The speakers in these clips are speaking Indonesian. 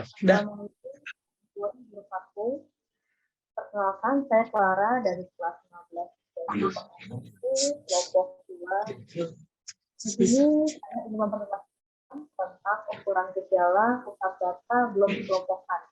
Assalamualaikum 2021. Perkenalkan, saya Clara dari kelas 15 kelompok 2. Di sini saya ingin memperkenalkan tentang ukuran gejala pusat data belum dikelompokkan.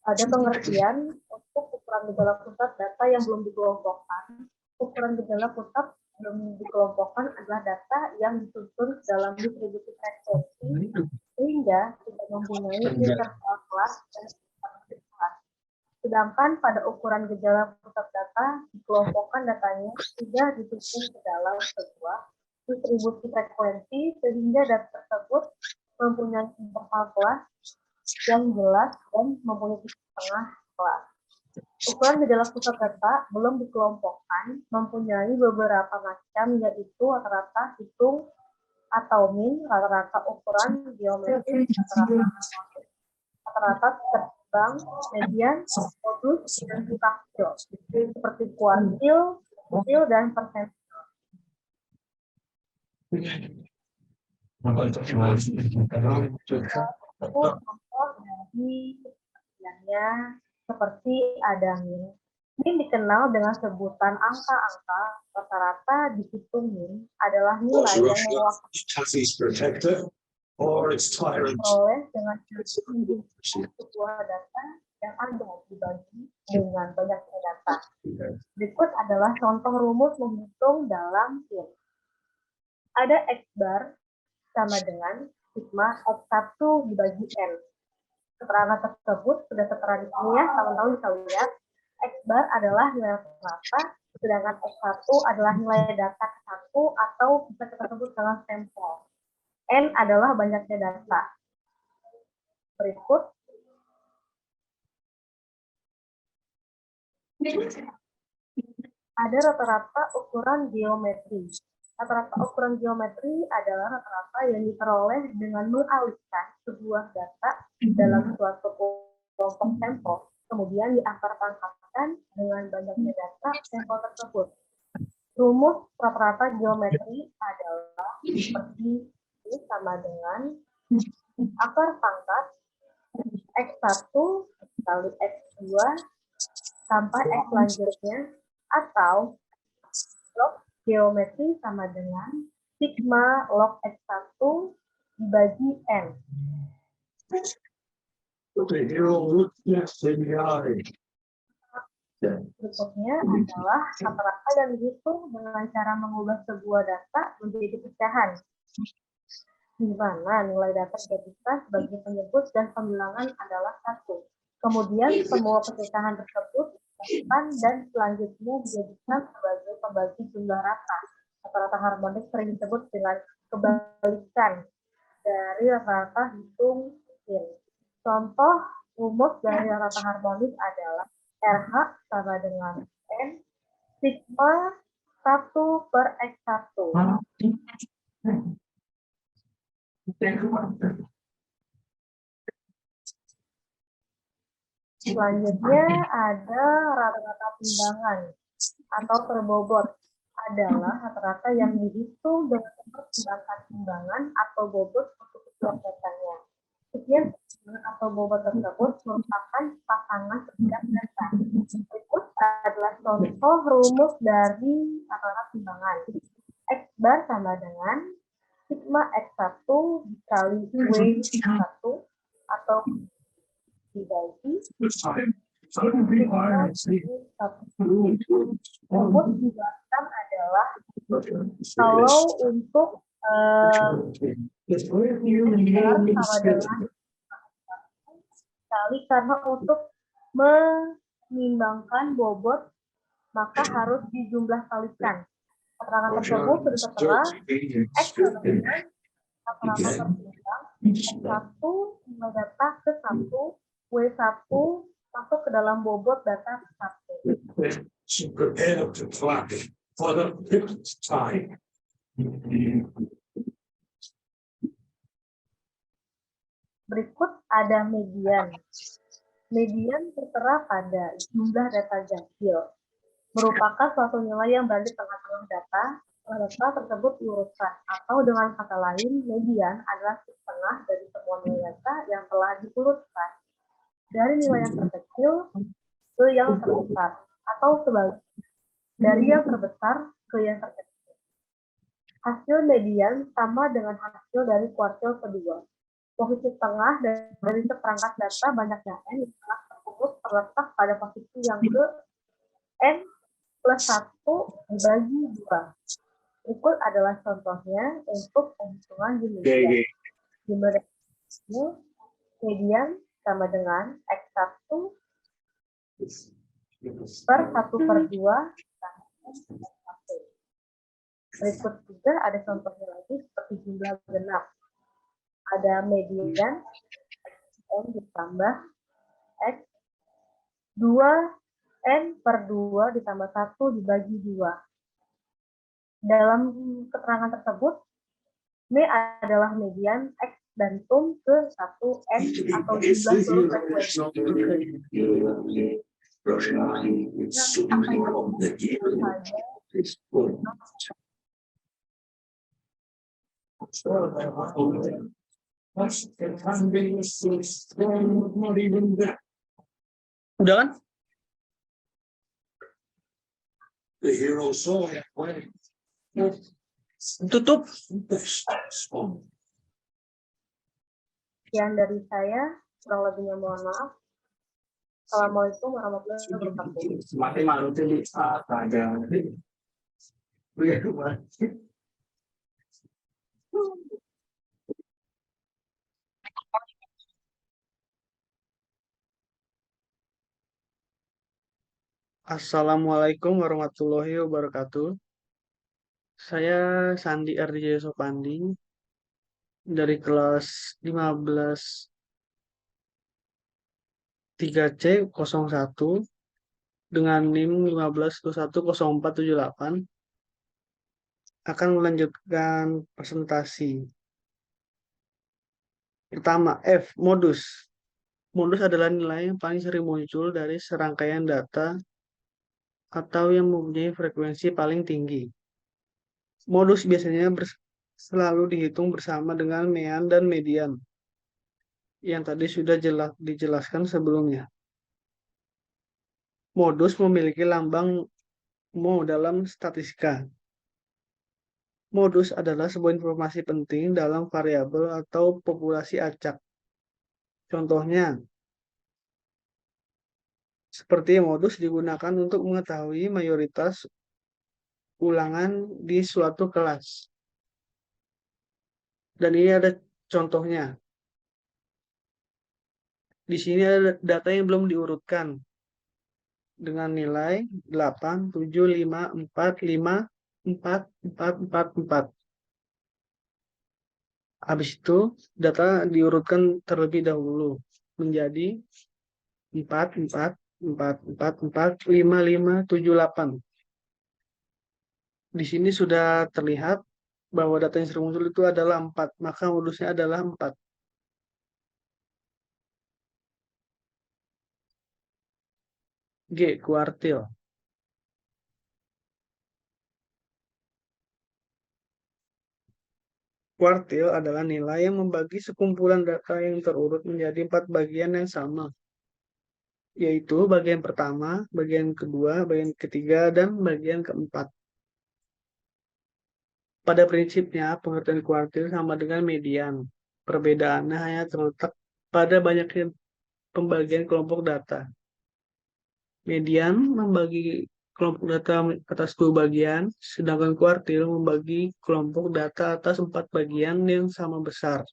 Ada pengertian untuk ukuran gejala pusat data yang belum dikelompokkan. Ukuran gejala pusat belum dikelompokkan adalah data yang disusun dalam distribusi frekuensi sehingga tidak mempunyai interval kelas dan kelas. Sedangkan pada ukuran gejala pusat data dikelompokkan datanya sudah disusun ke dalam sebuah distribusi frekuensi sehingga data tersebut mempunyai interval kelas yang jelas dan mempunyai titik tengah kelas. Ukuran gejala pusat data belum dikelompokkan mempunyai beberapa macam, yaitu rata-rata hitung atau min, rata-rata ukuran geometris, rata-rata terbang, median, modus, dan taktil, seperti kuartil, dan persentil. Contoh dari pengertiannya seperti ada min. Min dikenal dengan sebutan angka-angka. Rata-rata dihitung min adalah nilai yang mewakili oleh dengan sebuah data yang ada dibagi dengan banyaknya data. Berikut adalah contoh rumus menghitung dalam min. Ada X bar sama dengan sigma X1 dibagi N. Keterangan tersebut sudah tertera di sini ya, teman-teman bisa lihat. X bar adalah nilai rata, sedangkan X1 adalah nilai data ke-1 atau bisa kita sebut dengan sampel. N adalah banyaknya data. Berikut. Ada rata-rata ukuran geometri. Rata-rata ukuran geometri adalah rata-rata yang diperoleh dengan mengalihkan sebuah data dalam suatu kelompok sampel, kemudian diangkat-angkatkan dengan banyaknya data sampel tersebut. Rumus rata-rata geometri adalah seperti ini, sama dengan akar pangkat X1 kali X2 sampai X selanjutnya, atau log geometri sama dengan sigma log X1 dibagi N. Berikutnya adalah rata-rata yang dihitung dengan cara mengubah sebuah data menjadi pecahan, di mana nilai data dijadikan sebagai penyebut dan pembilangan adalah 1. Kemudian semua pecahan tersebut dan selanjutnya dijadikan sebagai pembagi jumlah rata. Rata-rata harmonik sering disebut dengan kebalikan dari rata-rata hitung min. Contoh rumus dari rata harmonik adalah RH sama dengan N sigma 1 per X1. Selanjutnya ada rata-rata timbangan atau perbobot. Adalah rata-rata yang dihitung dengan mempertimbangkan timbangan atau bobot untuk setiap datanya. Setiap timbangan atau bobot tersebut merupakan pasangan setiap data. Berikut adalah contoh rumus dari rata-rata timbangan. X bar sama dengan sigma X1 dikali W1 atau dibagi rumus dijelaskan adalah kalau untuk sama dengan kali, karena untuk menimbangkan bobot maka harus dijumlah kalikan. Keterangan tersebut sudah tertera X sama dengan rata-rata tertimbang X1 nilai data ke-1, W1 masuk ke dalam bobot data ke-1. Berikut ada median. Median tertera pada jumlah data ganjil, merupakan suatu nilai yang berada di tengah-tengah data tersebut diurutkan, atau dengan kata lain, median adalah setengah dari semua nilai data yang telah diurutkan dari nilai yang terkecil ke yang terbesar, atau sebaliknya dari yang terbesar ke yang terkecil. Hasil median sama dengan hasil dari kuartil kedua. Posisi tengah dari seperangkat data banyaknya n di tengah tersebut terletak pada posisi yang ke n plus 1 dibagi 2. Berikut adalah contohnya untuk penghitungan demikian. Jumlah median sama dengan x1 per 1/2 Berikut juga ada contohnya lagi seperti jumlah genap. Ada median n ditambah x 2n/2 ditambah 1 dibagi 2. Dalam keterangan tersebut, ini adalah median x dan sum ke 1n atau jumlah seluruh frekuensi. Udah kan? Tutup. Sekian dari saya, kurang lebihnya mohon maaf. Assalamualaikum warahmatullahi wabarakatuh. Assalamualaikum warahmatullahi wabarakatuh. Saya Sandi Ardijaya Sopandi dari kelas 15 3C01 dengan NIM 15210478 akan melanjutkan presentasi. Pertama, F. Modus. Modus adalah nilai yang paling sering muncul dari serangkaian data atau yang mempunyai frekuensi paling tinggi. Modus biasanya selalu dihitung bersama dengan mean dan median yang tadi sudah dijelaskan sebelumnya. Modus memiliki lambang Mo dalam statistika. Modus adalah sebuah informasi penting dalam variabel atau populasi acak. Contohnya, seperti modus digunakan untuk mengetahui mayoritas ulangan di suatu kelas. Dan ini ada contohnya. Di sini ada data yang belum diurutkan dengan nilai 8, 7, 5, 4, 5, 4, 4, 4, 4. Habis itu data diurutkan terlebih dahulu menjadi 4, 4, 4, 4, 4, 5, 5, 7, 8. Di sini sudah terlihat bahwa data yang sering muncul itu adalah 4, maka modusnya adalah 4. G. Kuartil. Kuartil adalah nilai yang membagi sekumpulan data yang terurut menjadi 4 bagian yang sama, yaitu bagian pertama, bagian kedua, bagian ketiga, dan bagian keempat. Pada prinsipnya, pengertian kuartil sama dengan median. Perbedaannya hanya terletak pada banyaknya pembagian kelompok data. Median membagi kelompok data atas 2 bagian, sedangkan kuartil membagi kelompok data atas 4 bagian yang sama besar.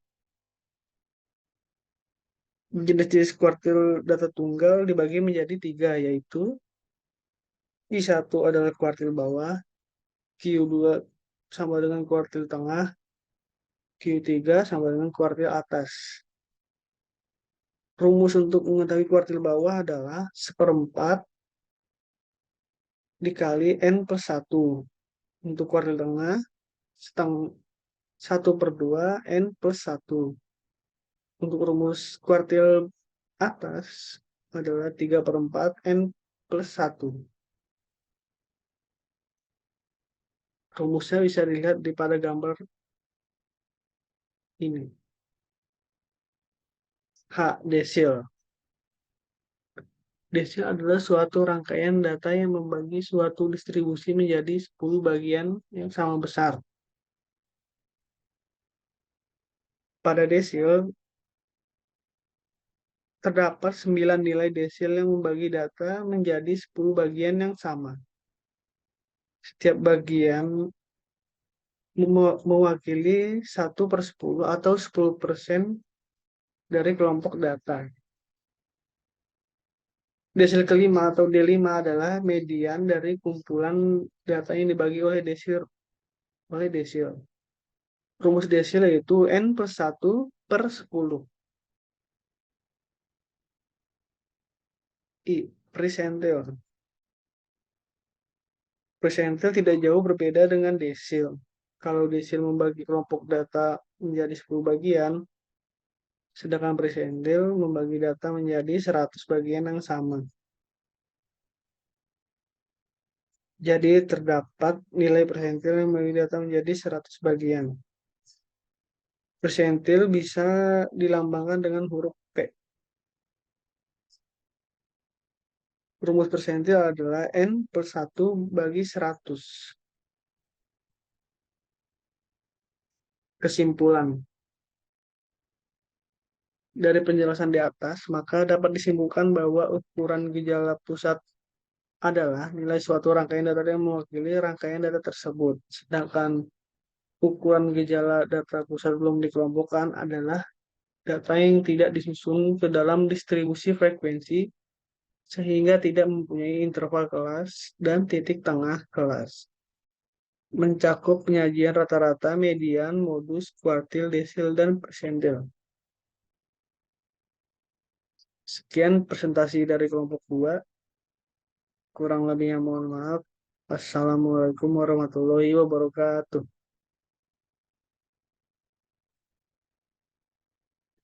Jenis-jenis kuartil data tunggal dibagi menjadi 3, yaitu I1 adalah kuartil bawah, Q2 sama dengan kuartil tengah, Q3 sama dengan kuartil atas. Rumus untuk mengetahui kuartil bawah adalah 1/4 dikali N plus 1. Untuk kuartil tengah, 1/2 N plus 1. Untuk rumus kuartil atas adalah 3/4 N plus 1. Rumusnya bisa dilihat di pada gambar ini. H. Desil. Desil adalah suatu rangkaian data yang membagi suatu distribusi menjadi 10 bagian yang sama besar. Pada desil, terdapat 9 nilai desil yang membagi data menjadi 10 bagian yang sama. Setiap bagian mewakili 1/10 atau 10% dari kelompok data. Desil kelima atau D5 adalah median dari kumpulan data yang dibagi oleh desil. Rumus desil yaitu N plus 1/10. I. Persentil. Persentil tidak jauh berbeda dengan desil. Kalau desil membagi kelompok data menjadi 10 bagian, sedangkan persentil membagi data menjadi 100 bagian yang sama. Jadi terdapat nilai persentil yang membagi data menjadi 100 bagian. Persentil bisa dilambangkan dengan huruf P. Rumus persentil adalah N per 1 bagi 100. Kesimpulan. Dari penjelasan di atas, maka dapat disimpulkan bahwa ukuran gejala pusat adalah nilai suatu rangkaian data yang mewakili rangkaian data tersebut. Sedangkan ukuran gejala data pusat belum dikelompokkan adalah data yang tidak disusun ke dalam distribusi frekuensi sehingga tidak mempunyai interval kelas dan titik tengah kelas. Mencakup penyajian rata-rata, median, modus, kuartil, desil, dan persentil. Sekian presentasi dari kelompok 2. Kurang lebihnya mohon maaf. Assalamualaikum warahmatullahi wabarakatuh.